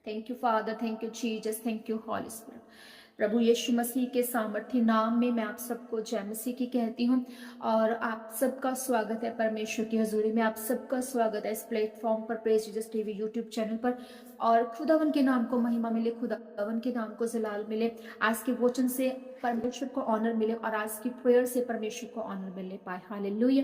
Thank you father, thank you Jesus, thank you holy spirit. प्रभु यीशु मसीह के सामर्थ्य नाम में मैं आप सबको जय मसीह की कहती हूँ और आप सबका स्वागत है परमेश्वर की हजूरी में। आप सबका स्वागत है इस प्लेटफॉर्म पर, praise Jesus TV YouTube channel पर। और खुदावन के नाम को महिमा मिले, खुदावन के नाम को जलाल मिले, आज के वचन से परमेश्वर को ऑनर मिले और आज की प्रेयर से परमेश्वर को ऑनर मिलने पाए। हालेलुया।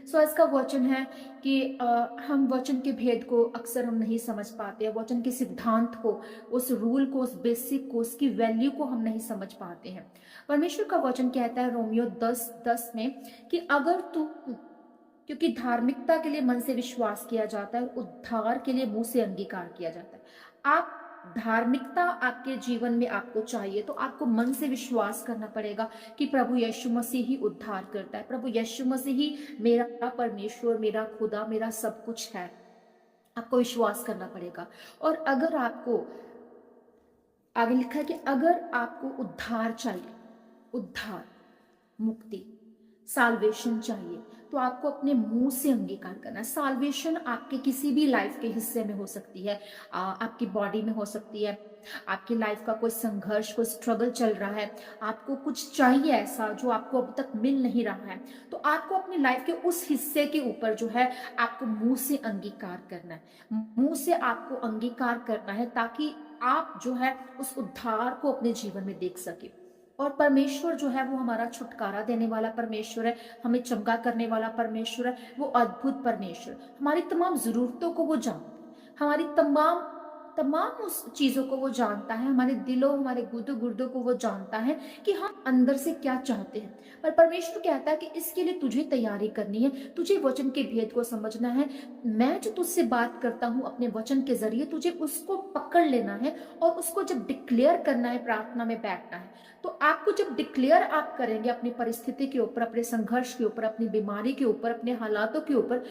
सो आज का वचन है कि हम वचन के भेद को अक्सर हम नहीं समझ पाते, वचन के सिद्धांत को, उस रूल को, उस बेसिक को, उसकी वैल्यू को हम नहीं समझ पाते हैं। परमेश्वर का वचन कहता है रोमियो 10:10 में कि अगर तू, क्योंकि धार्मिकता के लिए मन से विश्वास किया जाता है, उद्धार के लिए मुंह से अंगीकार किया जाता है। आप धार्मिकता आपके जीवन में आपको चाहिए तो आपको मन से विश्वास करना पड़ेगा कि प्रभु यीशु मसीह ही उद्धार करता है, प्रभु यीशु मसीह ही मेरा परमेश्वर, मेरा खुदा, मेरा सब कुछ है। आपको विश्वास करना पड़ेगा। और अगर आपको, आगे लिखा है कि अगर आपको उद्धार चाहिए, उद्धार, मुक्ति, साल्वेशन चाहिए, तो आपको अपने मुंह से अंगीकार करना है। साल्वेशन आपके किसी भी लाइफ के हिस्से में हो सकती है, आपकी बॉडी में हो सकती है, आपकी लाइफ का कोई संघर्ष, कोई स्ट्रगल चल रहा है, आपको कुछ चाहिए ऐसा जो आपको अभी तक मिल नहीं रहा है, तो आपको अपनी लाइफ के उस हिस्से के ऊपर जो है आपको मुंह से अंगीकार करना है। मुंह से आपको अंगीकार करना है ताकि आप जो है उस उद्धार को अपने जीवन में देख सके। और परमेश्वर जो है वो हमारा छुटकारा देने वाला परमेश्वर है, हमें चंगा करने वाला परमेश्वर है, वो अद्भुत परमेश्वर, हमारी तमाम जरूरतों को वो जानता है, हमारी तमाम तमाम उस चीजों को वो जानता है, हमारे दिलों, हमारे गुदो गुर्दों को वो जानता है कि हम अंदर से क्या चाहते हैं। पर परमेश्वर कहता है कि इसके लिए तुझे तैयारी करनी है, तुझे वचन के भेद को समझना है। मैं जो तुझसे बात करता हूँ अपने वचन के जरिए, तुझे उसको पकड़ लेना है और उसको जब डिक्लेयर करना है, प्रार्थना में बैठना है। तो आपको जब डिक्लेयर आप करेंगे अपनी परिस्थिति के ऊपर, अपने संघर्ष के ऊपर, अपनी बीमारी के ऊपर, अपने हालातों के ऊपर,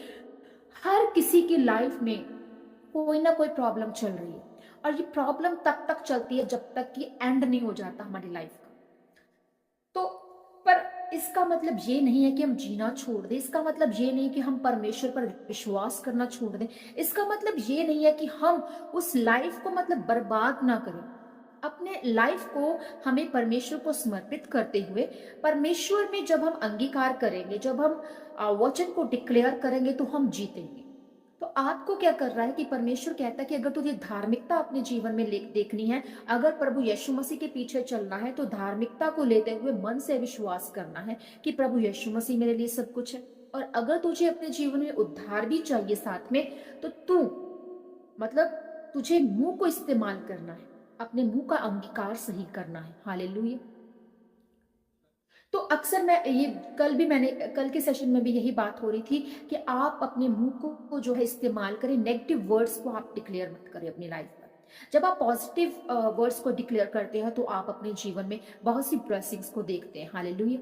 हर किसी की लाइफ में कोई ना कोई प्रॉब्लम चल रही है और ये प्रॉब्लम तब तक चलती है जब तक कि एंड नहीं हो जाता हमारी लाइफ का। तो पर इसका मतलब ये नहीं है कि हम जीना छोड़ दें, इसका मतलब ये नहीं कि हम परमेश्वर पर विश्वास करना छोड़ दें, इसका मतलब ये नहीं है कि हम उस लाइफ को मतलब बर्बाद ना करें। अपने लाइफ को हमें परमेश्वर को समर्पित करते हुए परमेश्वर में जब हम अंगीकार करेंगे, जब हम वचन को डिक्लेयर करेंगे तो हम जीतेंगे। तो आपको क्या कर रहा है कि परमेश्वर कहता है कि अगर तुझे धार्मिकता अपने जीवन में देखनी है, अगर प्रभु यीशु मसीह के पीछे चलना है, तो धार्मिकता को लेते हुए मन से विश्वास करना है कि प्रभु यीशु मसीह मेरे लिए सब कुछ है। और अगर तुझे अपने जीवन में उद्धार भी चाहिए साथ में, तो तू मतलब तुझे मुंह को इस्तेमाल करना है, अपने मुंह का अंगीकार सही करना है। हालेलुया। तो अक्सर मैं ये, मैंने कल के सेशन में भी यही बात हो रही थी कि आप अपने मुंह को जो है इस्तेमाल करें, नेगेटिव वर्ड्स को आप डिक्लेयर मत करें अपनी लाइफ पर। जब आप पॉजिटिव वर्ड्स को डिक्लेयर करते हैं तो आप अपने जीवन में बहुत सी ब्लेसिंग्स को देखते हैं। हालेलुया।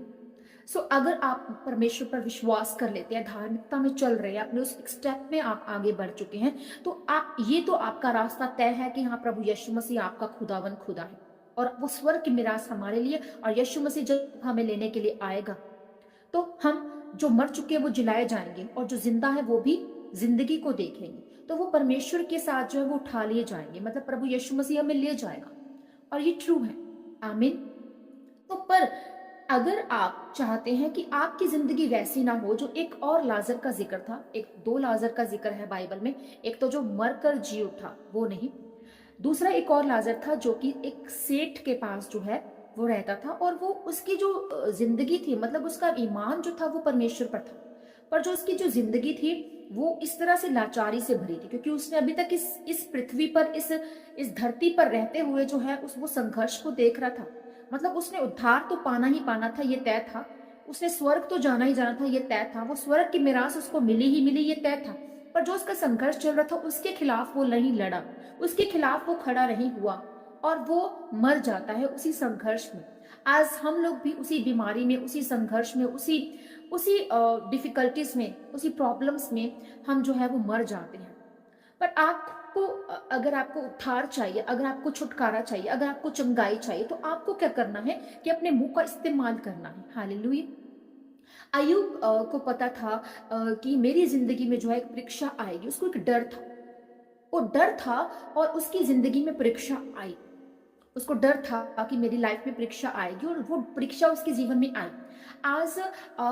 सो अगर आप परमेश्वर पर विश्वास कर लेते हैं, धार्मिकता में चल रहे हैं, अपने उस स्टेप में आप आगे बढ़ चुके हैं, तो आप, ये तो आपका रास्ता तय है कि हाँ प्रभु यीशु मसीह आपका खुदावन खुदा है और वो स्वर्ग की मिरास हमारे लिए, और यीशु मसीह जब हमें लेने के लिए आएगा तो हम जो मर चुके हैं वो जिलाए जाएंगे और जो जिंदा है वो भी जिंदगी को देखेंगे। तो वो परमेश्वर के साथ जो है वो उठा लिए जाएंगे, मतलब प्रभु यीशु मसीह हमें ले जाएगा। और ये ट्रू है। आमीन। तो पर अगर आप चाहते हैं कि आपकी जिंदगी वैसी ना हो, जो एक और लाजर का जिक्र था, एक दो लाजर का जिक्र है बाइबल में, एक तो जो मरकर जी उठा वो नहीं, दूसरा एक और लाजर था जो कि एक सेठ के पास जो है वो रहता था, और वो उसकी जो जिंदगी थी, मतलब उसका ईमान जो था वो परमेश्वर पर था, पर जो उसकी जो जिंदगी थी वो इस तरह से लाचारी से भरी थी, क्योंकि उसने अभी तक इस पृथ्वी पर, इस धरती पर रहते हुए जो है उस वो संघर्ष को देख रहा था। मतलब उसने उद्धार तो पाना ही पाना था, ये तय था। उसने स्वर्ग तो जाना ही जाना था, ये तय था। वो स्वर्ग की मिरास उसको मिली ही मिली, ये तय था। पर जो उसका संघर्ष चल रहा था उसके खिलाफ वो नहीं लड़ा, उसके खिलाफ वो खड़ा नहीं हुआ, और वो मर जाता है उसी संघर्ष में। आज हम लोग भी उसी बीमारी में, उसी संघर्ष में, उसी उसी डिफिकल्टीज में, उसी प्रॉब्लम्स में हम जो है वो मर जाते हैं। पर आपको, अगर आपको उद्धार चाहिए, अगर आपको छुटकारा चाहिए, अगर आपको चंगाई चाहिए, तो आपको क्या करना है कि अपने मुंह का इस्तेमाल करना है। हालेलुया। अय्यूब को पता था कि मेरी जिंदगी में जो है एक परीक्षा आएगी, उसको एक डर था। वो डर था और उसकी जिंदगी में परीक्षा आई। उसको डर था कि मेरी लाइफ में परीक्षा आएगी और वो परीक्षा उसके जीवन में आई। आज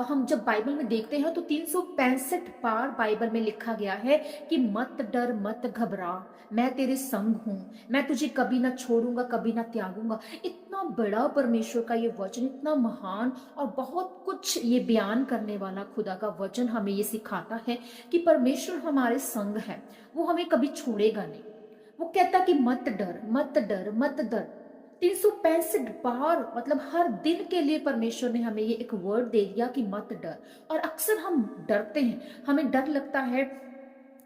हम जब बाइबल में देखते हैं तो 365 बार बाइबल में लिखा गया है कि मत डर मत घबरा, मैं तेरे संग हूं, मैं तुझे कभी ना छोड़ूंगा कभी ना त्यागूंगा। इतना बड़ा परमेश्वर का ये वचन, इतना महान और बहुत कुछ ये बयान करने वाला खुदा का वचन हमें ये सिखाता है कि परमेश्वर हमारे संग है, वो हमें कभी छोड़ेगा नहीं। वो कहता कि मत डर मत डर मत डर। 365 बार, मतलब हर दिन के लिए परमेश्वर ने हमें ये एक वर्ड दे दिया कि मत डर। और अक्सर हम डरते हैं, हमें डर लगता है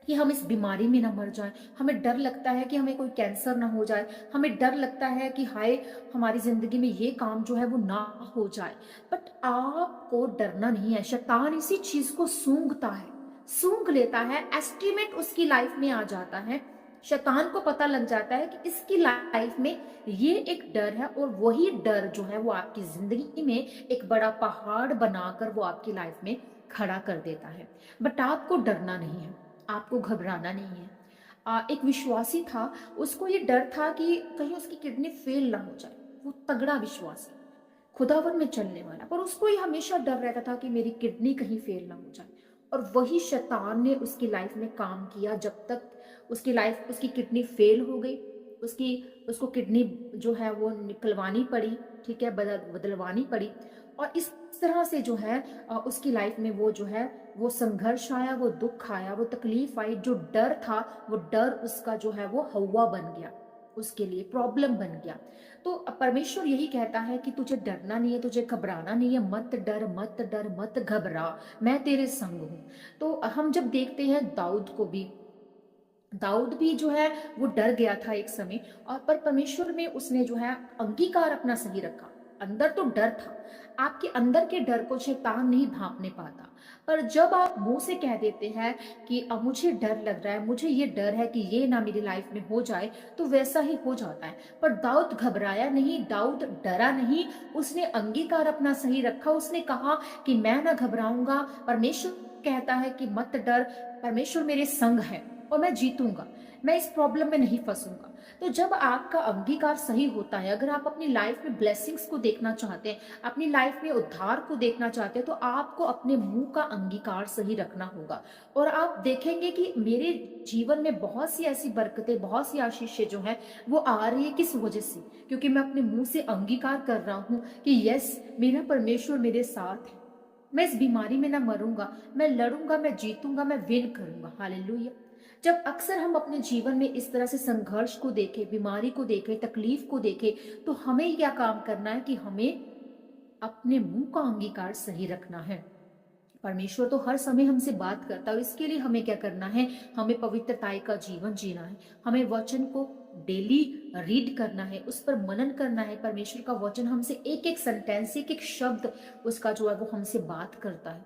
कि हम इस बीमारी में ना मर जाएं, हमें डर लगता है कि हमें कोई कैंसर ना हो जाए, हमें डर लगता है कि हाय हमारी जिंदगी में ये काम जो है वो ना हो जाए। बट आपको डरना नहीं है। शैतान इसी चीज को सूंघता है, सूंघ लेता है, एस्टिमेट उसकी लाइफ में आ जाता है। शैतान को पता लग जाता है कि इसकी लाइफ में ये एक डर है और वही डर जो है वो आपकी जिंदगी में एक बड़ा पहाड़ बनाकर वो आपकी लाइफ में खड़ा कर देता है। बट आपको डरना नहीं है, आपको घबराना नहीं है। एक विश्वासी था, उसको ये डर था कि कहीं उसकी किडनी फेल ना हो जाए। वो तगड़ा विश्वासी, खुदावन में चलने वाला, पर उसको ये हमेशा डर रहता था कि मेरी किडनी कहीं फेल ना हो जाए। और वही शैतान ने उसकी लाइफ में काम किया जब तक उसकी किडनी फेल हो गई। उसकी उसको किडनी जो है वो निकलवानी पड़ी, ठीक है, बदलवानी पड़ी। और इस तरह से जो है उसकी लाइफ में वो जो है वो संघर्ष आया, वो दुख आया, वो तकलीफ आई। जो डर था वो डर उसका जो है वो हवा बन गया, उसके लिए प्रॉब्लम बन गया। तो परमेश्वर यही कहता है कि तुझे डरना नहीं है, तुझे घबराना नहीं है, मत डर मत डर मत घबरा, मैं तेरे संग हूं। तो हम जब देखते हैं दाऊद भी जो है वो डर गया था एक समय, और पर परमेश्वर में उसने जो है अंगीकार अपना सही रखा। अंदर तो डर था, आपके अंदर के डर को शैतान नहीं भांपने पाता। पर जब आप मुंह से कह देते हैं कि अब मुझे डर लग रहा है, मुझे ये डर है कि ये ना मेरी लाइफ में हो जाए, तो वैसा ही हो जाता है। पर दाऊद घबराया नहीं, दाऊद डरा नहीं, उसने अंगीकार अपना सही रखा। उसने कहा कि मैं ना घबराऊंगा, परमेश्वर कहता है कि मत डर, परमेश्वर मेरे संग है और मैं जीतूंगा, मैं इस प्रॉब्लम में नहीं फंसूंगा। तो जब आपका अंगीकार सही होता है, अगर आप अपनी लाइफ में ब्लेसिंग्स को देखना चाहते हैं, अपनी लाइफ में उद्धार को देखना चाहते हैं, तो आपको अपने मुंह का अंगीकार सही रखना होगा। और आप देखेंगे कि मेरे जीवन में बहुत सी ऐसी बरकतें, बहुत सी आशीषें जो हैं वो आ रही है। किस वजह से? क्योंकि मैं अपने मुंह से अंगीकार कर रहा हूं कि यस, मेरा परमेश्वर मेरे साथ है, मैं इस बीमारी में ना मरूंगा, मैं लड़ूंगा, मैं जीतूंगा, मैं विन करूंगा। हालेलुया। जब अक्सर हम अपने जीवन में इस तरह से संघर्ष को देखें, बीमारी को देखें, तकलीफ को देखें, तो हमें क्या काम करना है कि हमें अपने मुंह का अंगीकार सही रखना है। परमेश्वर तो हर समय हमसे बात करता है, और इसके लिए हमें क्या करना है? हमें पवित्रताई का जीवन जीना है। हमें वचन को डेली रीड करना है, उस पर मनन करना है। परमेश्वर का वचन हमसे एक एक सेंटेंस, एक एक शब्द उसका जो है वो हमसे बात करता है।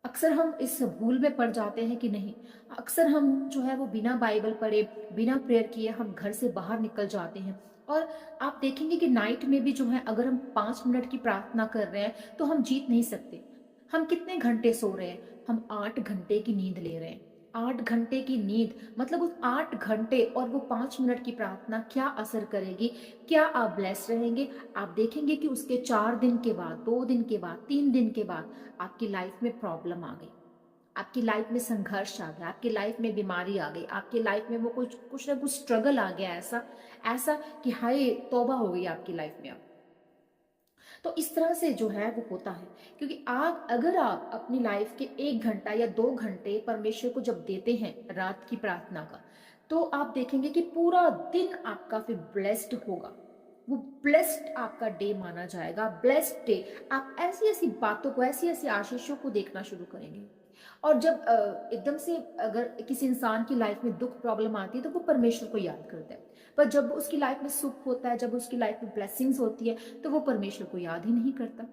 अक्सर हम इस भूल में पड़ जाते हैं कि नहीं, अक्सर हम जो है वो बिना बाइबल पढ़े, बिना प्रेयर किए हम घर से बाहर निकल जाते हैं। और आप देखेंगे कि नाइट में भी जो है अगर हम 5 मिनट की प्रार्थना कर रहे हैं तो हम जीत नहीं सकते। हम कितने घंटे सो रहे हैं? हम 8 घंटे की नींद ले रहे हैं। 8 घंटे की नींद, मतलब उस 8 घंटे और वो 5 मिनट की प्रार्थना क्या असर करेगी? क्या आप ब्लेस रहेंगे? आप देखेंगे कि उसके 4 दिन के बाद, 2 दिन के बाद, 3 दिन के बाद आपकी लाइफ में प्रॉब्लम आ गई, आपकी लाइफ में संघर्ष आ गया, आपकी लाइफ में बीमारी आ गई, आपकी लाइफ में वो कुछ कुछ ना कुछ स्ट्रगल आ गया, ऐसा ऐसा कि हाय तौबा हो गई आपकी लाइफ में अब। तो इस तरह से जो है वो होता है। क्योंकि आप, अगर आप अपनी लाइफ के 1 घंटा या 2 घंटे परमेश्वर को जब देते हैं रात की प्रार्थना का, तो आप देखेंगे कि पूरा दिन आपका फिर ब्लेस्ड होगा। वो ब्लेस्ड आपका डे माना जाएगा, ब्लेस्ड डे। आप ऐसी ऐसी बातों को, ऐसी ऐसी आशीषों को देखना शुरू करेंगे। और जब एकदम से अगर किसी इंसान की लाइफ में दुख प्रॉब्लम आती है तो वो परमेश्वर को याद करता है। पर जब उसकी लाइफ में सुख होता है, जब उसकी लाइफ में ब्लेसिंग्स होती है, तो वो परमेश्वर को याद ही नहीं करता।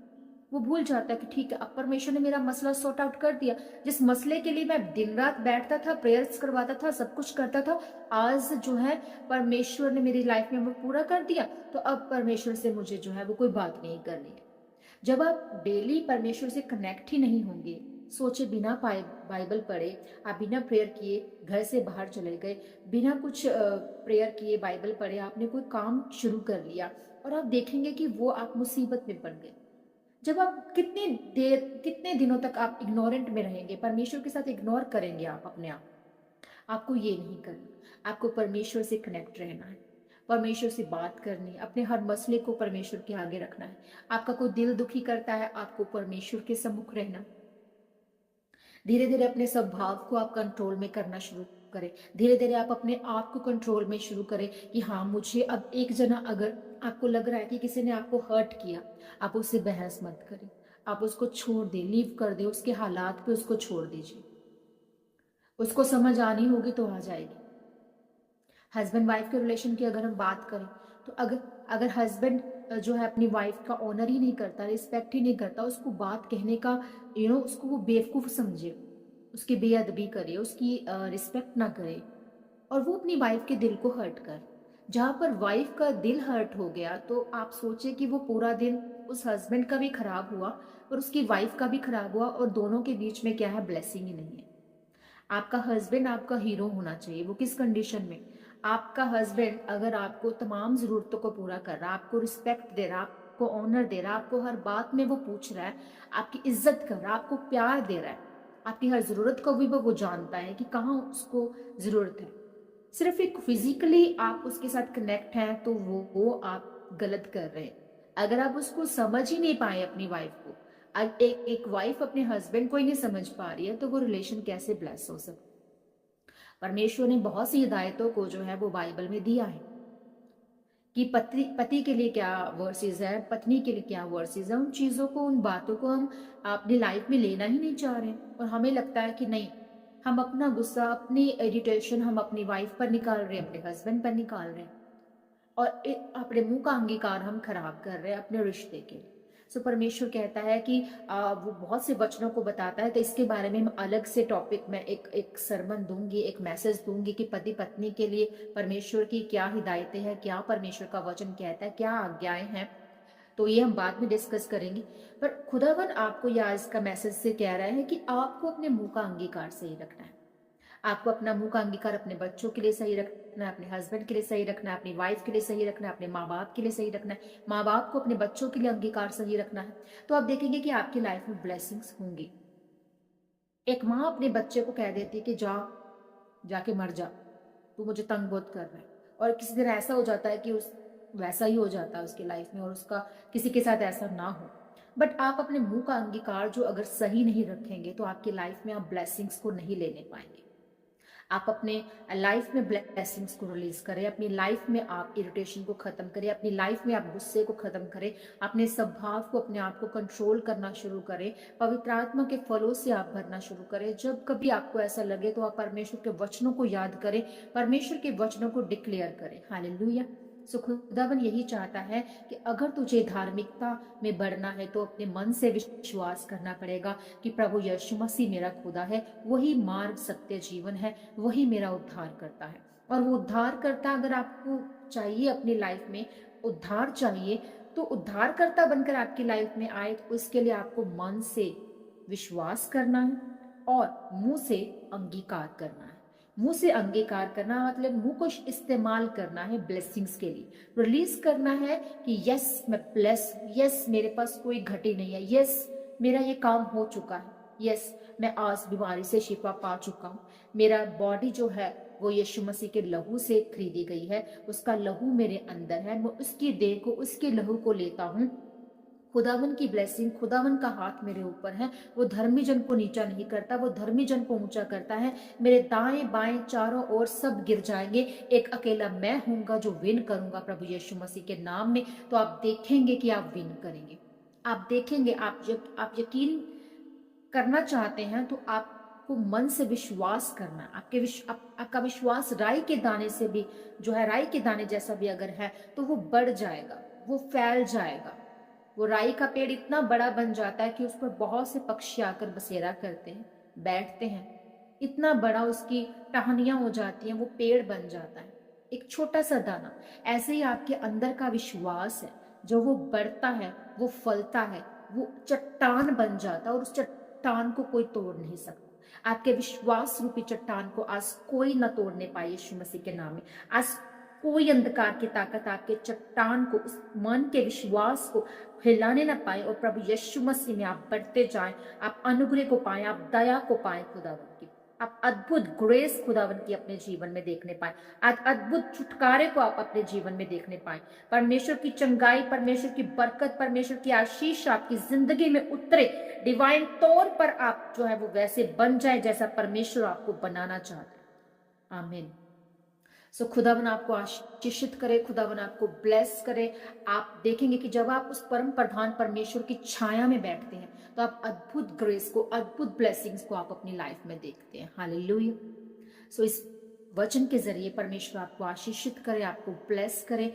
वो भूल जाता है कि ठीक है, अब परमेश्वर ने मेरा मसला सॉर्ट आउट कर दिया। जिस मसले के लिए मैं दिन रात बैठता था, प्रेयर्स करवाता था, सब कुछ करता था, आज जो है परमेश्वर ने मेरी लाइफ में वो पूरा कर दिया, तो अब परमेश्वर से मुझे जो है वो कोई बात नहीं करनी है। जब आप डेली परमेश्वर से कनेक्ट ही नहीं होंगे, सोचे बिना बाइबल पढ़े, आप बिना प्रेयर किए घर से बाहर चले गए, बिना कुछ प्रेयर किए बाइबल पढ़े आपने कोई काम शुरू कर लिया, और आप देखेंगे कि वो आप मुसीबत में पड़ गए। जब आप कितने दिनों तक आप इग्नोरेंट में रहेंगे, परमेश्वर के साथ इग्नोर करेंगे आप अपने आप। आपको ये नहीं करना, आपको परमेश्वर से कनेक्ट रहना है, परमेश्वर से बात करनी है, अपने हर मसले को परमेश्वर के आगे रखना है। आपका कोई दिल दुखी करता है, आपको परमेश्वर के सम्मुख रहना। धीरे धीरे अपने स्वभाव को आप कंट्रोल में करना शुरू करें। धीरे धीरे आप अपने आप को कंट्रोल में शुरू करें कि हाँ, मुझे अब एक जना, अगर आपको लग रहा है कि किसी ने आपको हर्ट किया, आप उससे बहस मत करें, आप उसको छोड़ दें, लीव कर दें, उसके हालात पे उसको छोड़ दीजिए। उसको समझ आनी होगी तो आ जाएगी। हस्बैंड वाइफ के रिलेशन की अगर हम बात करें, तो अगर अगर हस्बैंड जो है अपनी वाइफ का ऑनर ही नहीं करता, रिस्पेक्ट ही नहीं करता, उसको बात कहने का उसको वो बेवकूफ़ समझे, उसकी बेअदबी करे, उसकी रिस्पेक्ट ना करे, और वो अपनी वाइफ के दिल को हर्ट कर, जहाँ पर वाइफ का दिल हर्ट हो गया, तो आप सोचे कि वो पूरा दिन उस हस्बैंड का भी खराब हुआ और उसकी वाइफ का भी खराब हुआ, और दोनों के बीच में क्या है, ब्लेसिंग ही नहीं है। आपका हस्बैंड आपका हीरो होना चाहिए। वो किस कंडीशन में? आपका हस्बैंड अगर आपको तमाम ज़रूरतों को पूरा कर रहा है, आपको रिस्पेक्ट दे रहा है, आपको ऑनर दे रहा है, आपको हर बात में वो पूछ रहा है, आपकी इज्जत कर रहा है, आपको प्यार दे रहा है, आपकी हर ज़रूरत को भी वो जानता है कि कहाँ उसको ज़रूरत है। सिर्फ एक फिजिकली आप उसके साथ कनेक्ट हैं, तो वो आप गलत कर रहे हैं। अगर आप उसको समझ ही नहीं पाए, अपनी वाइफ को, एक वाइफ अपने हस्बैंड को ही नहीं समझ पा रही है, तो वो रिलेशन कैसे ब्लेस हो सकता? परमेश्वर ने बहुत सी हिदायतों को जो है वो बाइबल में दिया है कि पति पति के लिए क्या वर्सेस है, पत्नी के लिए क्या वर्सेस है। उन चीज़ों को, उन बातों को हम अपनी लाइफ में लेना ही नहीं चाह रहे, और हमें लगता है कि नहीं, हम अपना गुस्सा, अपनी इरिटेशन हम अपनी वाइफ पर निकाल रहे हैं, अपने हस्बैंड पर निकाल रहे हैं, और अपने मुंह का अंगीकार हम खराब कर रहे हैं अपने रिश्ते के। सो परमेश्वर कहता है कि वो बहुत से वचनों को बताता है, तो इसके बारे में हम अलग से टॉपिक में एक एक सरमन दूंगी, एक मैसेज दूंगी कि पति पत्नी के लिए परमेश्वर की क्या हिदायतें हैं, क्या परमेश्वर का वचन कहता है, क्या आज्ञाएं हैं। तो ये हम बाद में डिस्कस करेंगे। पर खुदावन आपको यह आज का मैसेज से कह रहा है कि आपको अपने मुंह का अंगीकार सही रखना है। आपको अपना मुंह का अंगीकार अपने बच्चों के लिए सही रखना है, अपने हस्बैंड के लिए सही रखना है, अपनी वाइफ के लिए सही रखना है, अपने माँ बाप के लिए सही रखना है, माँ बाप को अपने बच्चों के लिए अंगीकार सही रखना है। तो आप देखेंगे कि आपकी लाइफ में ब्लेसिंग्स होंगी। एक माँ अपने बच्चे को कह देती है कि जाके मर जा, तू मुझे तंग बहुत कर रहा है, और किसी दिन ऐसा हो जाता है कि उस वैसा ही हो जाता है उसकी लाइफ में, और उसका किसी के साथ ऐसा ना हो। बट आप अपने मुंह का अंगीकार जो अगर सही नहीं रखेंगे, तो आपकी लाइफ में आप ब्लेसिंग्स को नहीं लेने पाएंगे। आप अपने लाइफ में ब्लेसिंग्स को रिलीज करें, अपनी लाइफ में आप इरिटेशन को खत्म करें, अपनी लाइफ में आप गुस्से को खत्म करें, अपने स्वभाव को, अपने आप को कंट्रोल करना शुरू करें, पवित्र आत्मा के फलों से आप भरना शुरू करें। जब कभी आपको ऐसा लगे, तो आप परमेश्वर के वचनों को याद करें, परमेश्वर के वचनों को डिक्लेयर करें। हालेलुया। सो खुदावन यही चाहता है कि अगर तुझे धार्मिकता में बढ़ना है, तो अपने मन से विश्वास करना पड़ेगा कि प्रभु यीशु मसीह मेरा खुदा है, वही मार्ग, सत्य, जीवन है, वही मेरा उद्धार करता है। और वो उद्धार करता अगर आपको चाहिए, अपनी लाइफ में उद्धार चाहिए, तो उद्धार करता बनकर आपकी लाइफ में आए, तो उसके लिए आपको मन से विश्वास करना है और मुंह से अंगीकार करना है। मुंह से अंगीकार करना मतलब मुंह को इस्तेमाल करना है ब्लेसिंग्स के लिए, रिलीज करना है कि यस मैं ब्लेस, यस मेरे पास कोई घटी नहीं है, यस मेरा ये काम हो चुका है, यस मैं आज बीमारी से शिफा पा चुका हूँ, मेरा बॉडी जो है वो यीशु मसीह के लहू से खरीदी गई है, उसका लहू मेरे अंदर है, मैं उसकी देह को, उसके लहू को लेता हूँ। खुदावन की ब्लेसिंग, खुदावन का हाथ मेरे ऊपर है, वो धर्मी जन को नीचा नहीं करता, वो धर्मी जन को ऊंचा करता है। मेरे दाएं बाएं चारों ओर सब गिर जाएंगे, एक अकेला मैं हूंगा जो विन करूंगा प्रभु यीशु मसीह के नाम में। तो आप देखेंगे कि आप विन करेंगे, आप देखेंगे। आप यकीन करना चाहते हैं, तो आपको मन से विश्वास करना, आपका विश्वास राई के दाने से भी जो है, राई के दाने जैसा भी अगर है, तो वो बढ़ जाएगा, वो फैल जाएगा। वो राई का पेड़ इतना बड़ा बन जाता है कि उस पर बहुत से पक्षी आकर बसेरा करते हैं, बैठते हैं। इतना बड़ा उसकी टहनियां हो जाती हैं, वो पेड़ बन जाता है, एक छोटा सा दाना। ऐसे ही आपके अंदर का विश्वास है, जो वो बढ़ता है, वो फलता है, वो चट्टान बन जाता है, और उस चट्टान को कोई तोड़ नहीं सकता। आपके विश्वास रूपी चट्टान को आज कोई ना तोड़ने पाए यीशु मसीह के नाम में। आज कोई अंधकार की ताकत आपके चट्टान को, उस मन के विश्वास को हिलाने ना पाए, और प्रभु यीशु मसीह में आप बढ़ते जाएं, आप अनुग्रह को पाएं, आप दया को पाएं खुदावन की, आप अद्भुत ग्रेस खुदावन की अपने जीवन में देखने पाए, आज अद्भुत छुटकारे को आप अपने जीवन में देखने पाए। परमेश्वर की चंगाई, परमेश्वर की बरकत, परमेश्वर की आशीष आपकी जिंदगी में उतरे, डिवाइन तौर पर आप जो है वो वैसे बन जाए जैसा परमेश्वर आपको बनाना चाहता है। आमीन। सो खुदावन आपको आशीषित करे, खुदावन आपको ब्लेस करे। आप देखेंगे कि जब आप उस परम प्रधान परमेश्वर की छाया में बैठते हैं तो आप अद्भुत ग्रेस को, अद्भुत ब्लेसिंग्स को आप अपनी लाइफ में देखते हैं। हालेलुया। सो इस वचन के जरिए परमेश्वर आपको आशीषित करे, आपको ब्लेस करे।